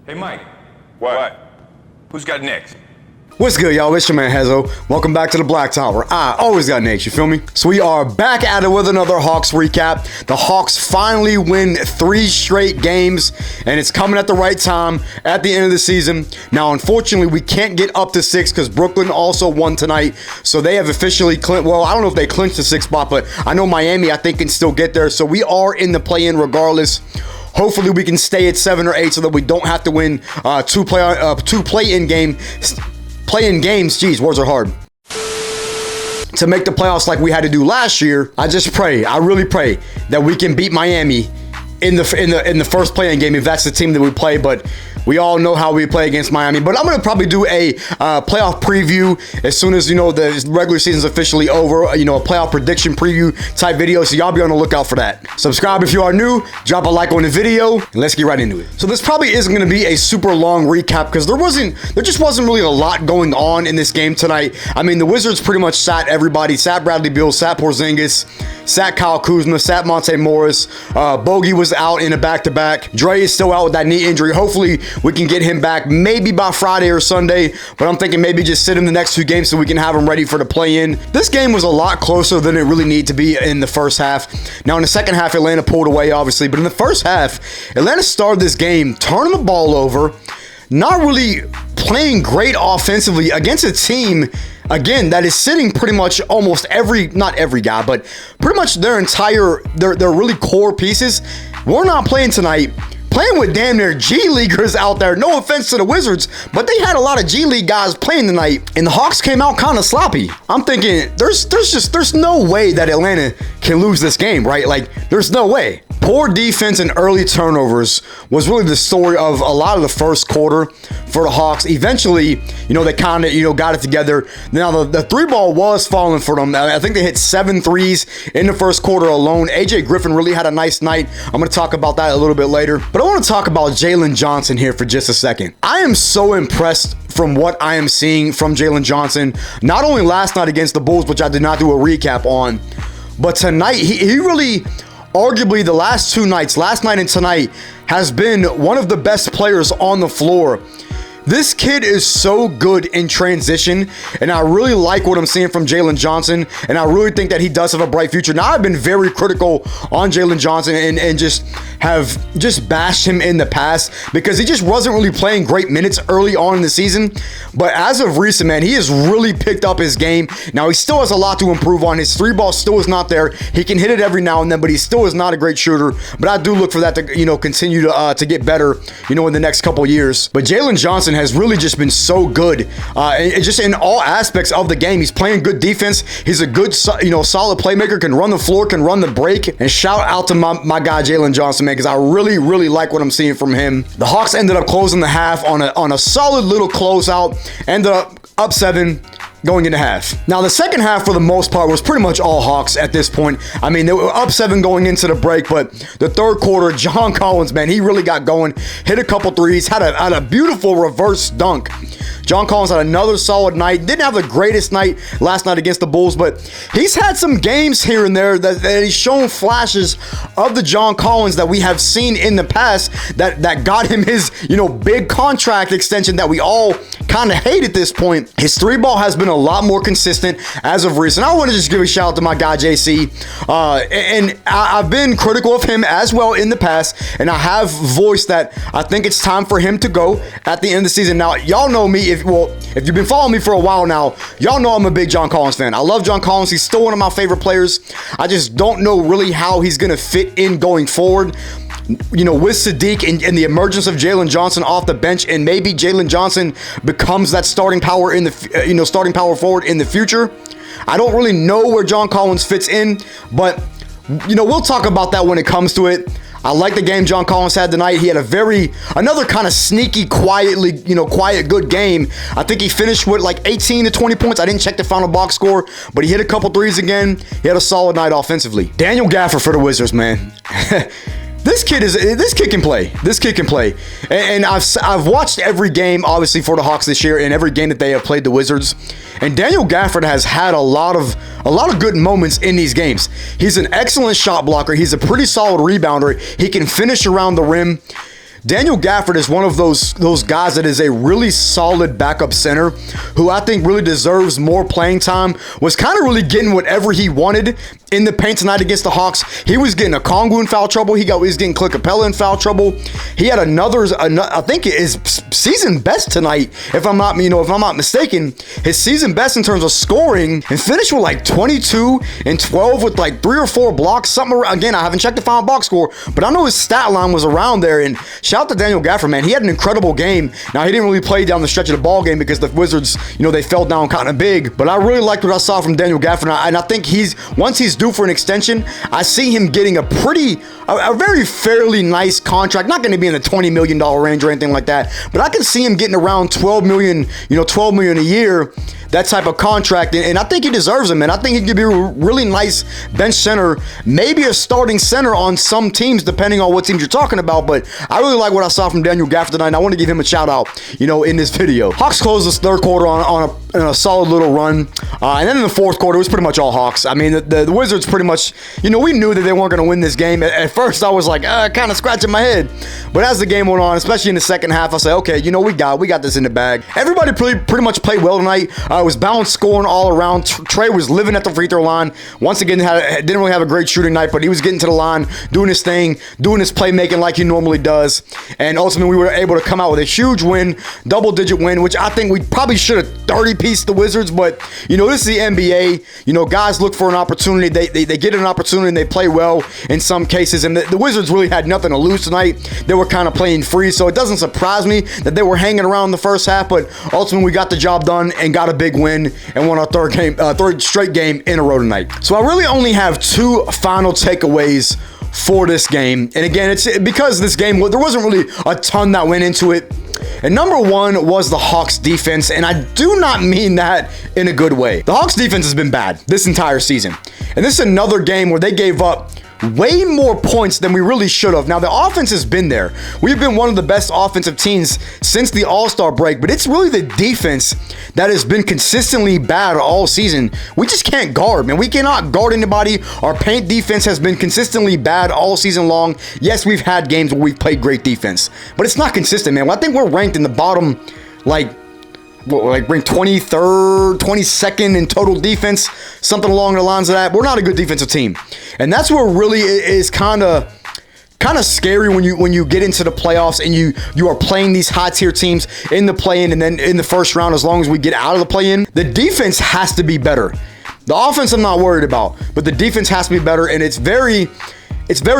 Hey, Mike. What? Who's got next? What's good, y'all? It's your man, Hezo. Welcome back to the Blacktop, where I always got Nate, you feel me? So we are back at it with another Hawks recap. The Hawks finally win 3 straight games, and it's coming at the right time at the end of the season. Now, unfortunately, we can't get up to 6 because Brooklyn also won tonight, so they have officially clinched. Well, I don't know if they clinched the 6th spot, but I know Miami, I think, can still get there. So we are in the play-in regardless. Hopefully, we can stay at 7 or 8 so that we don't have to win two play-in games, geez, words are hard, to make the playoffs like we had to do last year. I really pray that we can beat Miami in the first play-in game if that's the team that we play, but we all know how we play against Miami. But I'm going to probably do a playoff preview as soon as, the regular season's officially over, a playoff prediction preview type video, so y'all be on the lookout for that. Subscribe if you are new, drop a like on the video, and let's get right into it. So this probably isn't going to be a super long recap because there just wasn't really a lot going on in this game tonight. I mean, the Wizards pretty much sat everybody, sat Bradley Beal, sat Porzingis, sat Kyle Kuzma, sat Monte Morris. Bogey was out in a back-to-back. Dre is still out with that knee injury. Hopefully, we can get him back maybe by Friday or Sunday, but I'm thinking maybe just sit him the next 2 games so we can have him ready for the play-in. This game was a lot closer than it really needed to be in the first half. Now, in the second half, Atlanta pulled away, obviously, but in the first half, Atlanta started this game turning the ball over, not really playing great offensively against a team, again, that is sitting pretty much almost not every guy, but pretty much their really core pieces. We're not playing tonight. Playing with damn near G Leaguers out there. No offense to the Wizards, but they had a lot of G League guys playing tonight, and the Hawks came out kind of sloppy. I'm thinking there's no way that Atlanta can lose this game, right? Like, there's no way. Poor defense and early turnovers was really the story of a lot of the first quarter for the Hawks. Eventually, they kind of, got it together. Now, the 3-ball was falling for them. I think they hit 7 threes in the first quarter alone. AJ Griffin really had a nice night. I'm going to talk about that a little bit later. But I want to talk about Jalen Johnson here for just a second. I am so impressed from what I am seeing from Jalen Johnson. Not only last night against the Bulls, which I did not do a recap on, but tonight, he really... Arguably, the last 2 nights, last night and tonight, has been one of the best players on the floor. This kid is so good in transition, and I really like what I'm seeing from Jalen Johnson, and I really think that he does have a bright future. Now, I've been very critical on Jalen Johnson and just have bashed him in the past because he just wasn't really playing great minutes early on in the season. But as of recent, man, he has really picked up his game. Now, he still has a lot to improve on. His 3-ball still is not there. He can hit it every now and then, but he still is not a great shooter. But I do look for that to, continue to get better, in the next couple years. But Jalen Johnson has really just been so good, just in all aspects of the game. He's playing good defense. He's a good, solid playmaker, can run the floor, can run the break. And shout out to my guy, Jalen Johnson, man, because I really, really like what I'm seeing from him. The Hawks ended up closing the half on a solid little closeout, ended up 7 going into half. Now, the second half, for the most part, was pretty much all Hawks at this point. I mean, they were up 7 going into the break, but the third quarter, John Collins, man, he really got going, hit a couple threes, had a beautiful reverse dunk. John Collins had another solid night. Didn't have the greatest night last night against the Bulls, but he's had some games here and there that he's shown flashes of the John Collins that we have seen in the past that got him his, big contract extension that we all kind of hate at this point. His 3-ball has been a lot more consistent as of recent. I want to just give a shout out to my guy, JC. And I've been critical of him as well in the past, and I have voiced that I think it's time for him to go at the end of the season. Now, y'all know me. If you've been following me for a while now, y'all know I'm a big John Collins fan. I love John Collins. He's still one of my favorite players. I just don't know really how he's going to fit in going forward. With Sadiq and the emergence of Jalen Johnson off the bench, and maybe Jalen Johnson becomes that starting power starting power forward in the future. I don't really know where John Collins fits in, but we'll talk about that when it comes to it. I like the game John Collins had tonight. He had another kind of sneaky, quiet, good game. I think he finished with like 18 to 20 points. I didn't check the final box score, but he hit a couple threes again. He had a solid night offensively. Daniel Gafford for the Wizards, man. This kid can play. This kid can play. And I've watched every game, obviously, for the Hawks this year, and every game that they have played the Wizards. And Daniel Gafford has had a lot of good moments in these games. He's an excellent shot blocker. He's a pretty solid rebounder. He can finish around the rim. Daniel Gafford is one of those guys that is a really solid backup center who I think really deserves more playing time. Was kind of really getting whatever he wanted in the paint tonight against the Hawks. He was getting a Kongu in foul trouble. He was getting Clint Capella in foul trouble. He had another, I think his season best tonight, if I'm not mistaken, his season best in terms of scoring, and finished with like 22 and 12 with like 3 or 4 blocks, something. Again, I haven't checked the final box score, but I know his stat line was around there. And shout out to Daniel Gafford, man. He had an incredible game. Now, he didn't really play down the stretch of the ball game because the Wizards, they fell down kind of big, but I really liked what I saw from Daniel Gafford, and I think once he's due for an extension, I see him getting a very fairly nice contract. Not going to be in the $20 million range or anything like that, but I can see him getting around $12 million a year, that type of contract, and I think he deserves it, man. I think he could be a really nice bench center, maybe a starting center on some teams, depending on what teams you're talking about, but I really like what I saw from Daniel Gafford tonight, and I want to give him a shout out, in this video. Hawks closed this third quarter on a solid little run, and then in the fourth quarter, it was pretty much all Hawks. I mean, the Wizards pretty much, we knew that they weren't going to win this game. At first, I was like, kind of scratching my head, but as the game went on, especially in the second half, I said, okay, we got this in the bag. Everybody pretty much played well tonight. It was balanced scoring all around. Trey was living at the free throw line. Once again, didn't really have a great shooting night, but he was getting to the line, doing his thing, doing his playmaking like he normally does, and ultimately, we were able to come out with a huge win, double-digit win, which I think we probably should have 30-pieced the Wizards, but, this is the NBA. Guys look for an opportunity. They get an opportunity, and they play well in some cases, and the Wizards really had nothing to lose tonight. They were kind of playing free, so it doesn't surprise me that they were hanging around in the first half, but ultimately, we got the job done and got a big win and won our third straight game in a row tonight. So I really only have 2 final takeaways for this game. And again, it's because this game, there wasn't really a ton that went into it. And number 1 was the Hawks defense, and I do not mean that in a good way. The Hawks defense has been bad this entire season. And this is another game where they gave up way more points than we really should have. Now, the offense has been there. We've been one of the best offensive teams since the All-Star break, but it's really the defense that has been consistently bad all season. We just can't guard, man. We cannot guard anybody. Our paint defense has been consistently bad all season long. Yes, we've had games where we've played great defense, but it's not consistent, man. I think we're ranked in the bottom, ranked 23rd, 22nd in total defense, something along the lines of that. We're not a good defensive team, and that's what really is kind of scary when you get into the playoffs and you are playing these high tier teams in the play-in and then in the first round. As long as we get out of the play-in, the defense has to be better. The offense I'm not worried about, but the defense has to be better, and it's very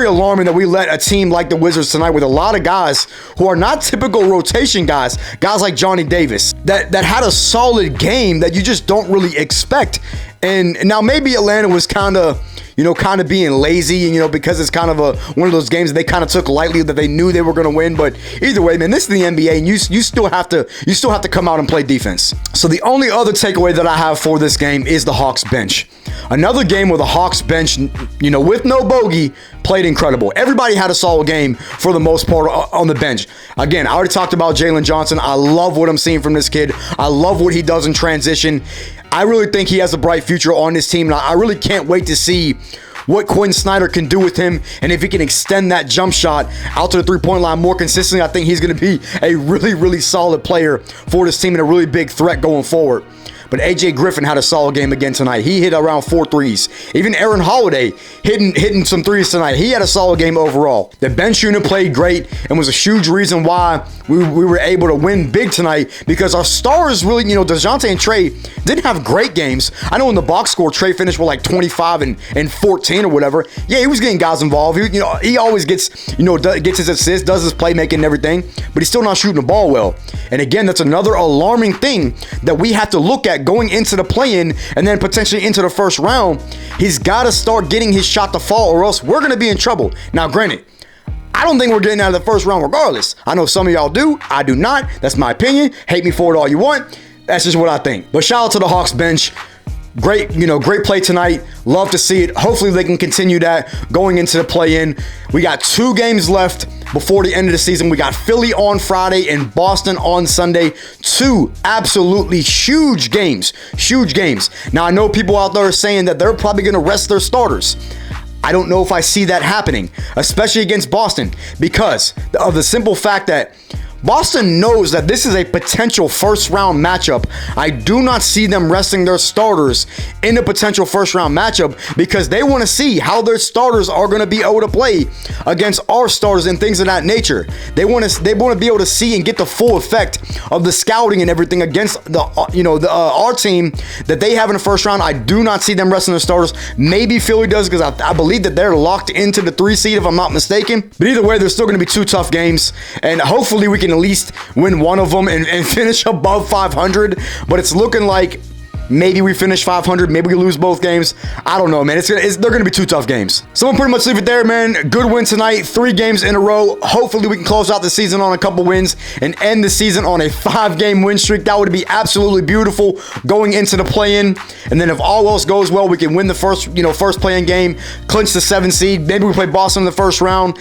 alarming that we let a team like the Wizards tonight with a lot of guys who are not typical rotation guys like Johnny Davis, that had a solid game that you just don't really expect. And now maybe Atlanta was kind of being lazy, because it's kind of one of those games that they kind of took lightly, that they knew they were going to win. But either way, man, this is the NBA, and you still have to come out and play defense. So the only other takeaway that I have for this game is the Hawks bench. Another game where the Hawks bench, with no bogey, played incredible. Everybody had a solid game for the most part on the bench. Again, I already talked about Jalen Johnson. I love what I'm seeing from this kid. I love what he does in transition. I really think he has a bright future on this team, and I really can't wait to see what Quinn Snyder can do with him, and if he can extend that jump shot out to the three-point line more consistently. I think he's going to be a really, really solid player for this team and a really big threat going forward. But AJ Griffin had a solid game again tonight. He hit around 4 threes. Even Aaron Holiday hitting some threes tonight. He had a solid game overall. The bench unit played great and was a huge reason why we were able to win big tonight, because our stars really, DeJounte and Trey didn't have great games. I know in the box score, Trey finished with like 25 and 14 or whatever. Yeah, he was getting guys involved. He always gets his assists, does his playmaking and everything, but he's still not shooting the ball well. And again, that's another alarming thing that we have to look at going into the play-in and then potentially into the first round. He's got to start getting his shot to fall, or else we're going to be in trouble. Now, granted, I don't think we're getting out of the first round regardless. I know some of y'all do. I do not. That's my opinion. Hate me for it all you want. That's just what I think. But shout out to the Hawks bench. Great, great play tonight. Love to see it. Hopefully they can continue that going into the play-in. We got 2 games left before the end of the season. We got Philly on Friday and Boston on Sunday. 2 absolutely huge games. Huge games. Now, I know people out there are saying that they're probably going to rest their starters. I don't know if I see that happening, especially against Boston, because of the simple fact that Boston knows that this is a potential first-round matchup. I do not see them resting their starters in a potential first-round matchup because they want to see how their starters are going to be able to play against our starters and things of that nature. They want to be able to see and get the full effect of the scouting and everything against our team that they have in the first round. I do not see them resting their starters. Maybe Philly does because I believe that they're locked into the 3 seed if I'm not mistaken. But either way, there's still going to be 2 tough games, and hopefully we can at least win one of them and finish above 500. But it's looking like maybe we finish 500, maybe we lose both games. I don't know, man. They're going to be 2 tough games. So I'm pretty much leave it there, man. Good win tonight, 3 games in a row. Hopefully we can close out the season on a couple wins and end the season on a 5-game win streak. That would be absolutely beautiful going into the play-in. And then if all else goes well, we can win the first play-in game, clinch the 7 seed. Maybe we play Boston in the first round.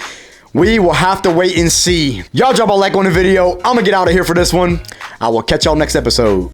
We will have to wait and see. Y'all drop a like on the video. I'm going to get out of here for this one. I will catch y'all next episode.